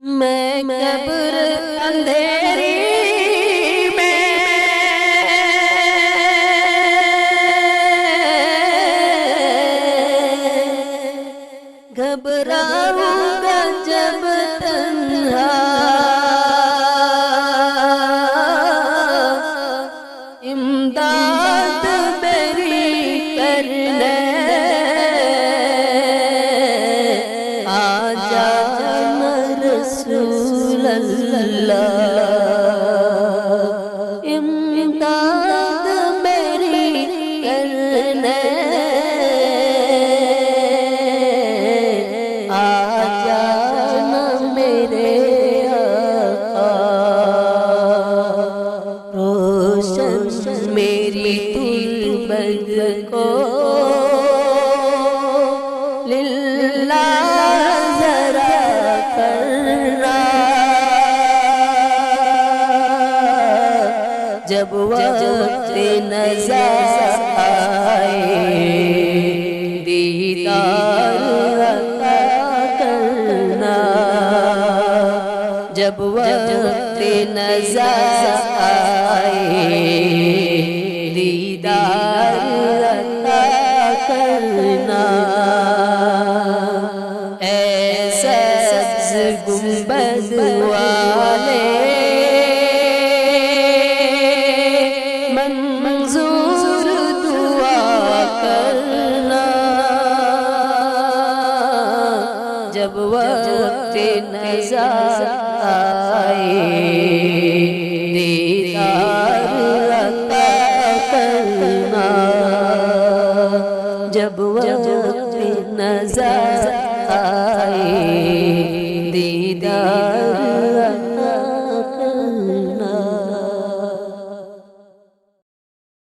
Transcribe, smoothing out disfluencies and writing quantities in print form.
मैं कब्र अंधेरी में घबराऊंगा जब तन्हा, इमदाद मेरी करने आजा रसूल अल्लाह, इमदाद मेरी करने आजा न मेरे आका। रोशन मेरी तुल्बत को लिल्लाह जरा करना, जब वक्त नज़र आए दीदार अता करना, जब वक्त नज़र आए दीदार अता करना। ऐसा सब्ज़ गुंबद वाले मंजूर दुआ करना, जब वक्त नज़र आए दीदार अता करना, जब वक्त नज़र आए दीदार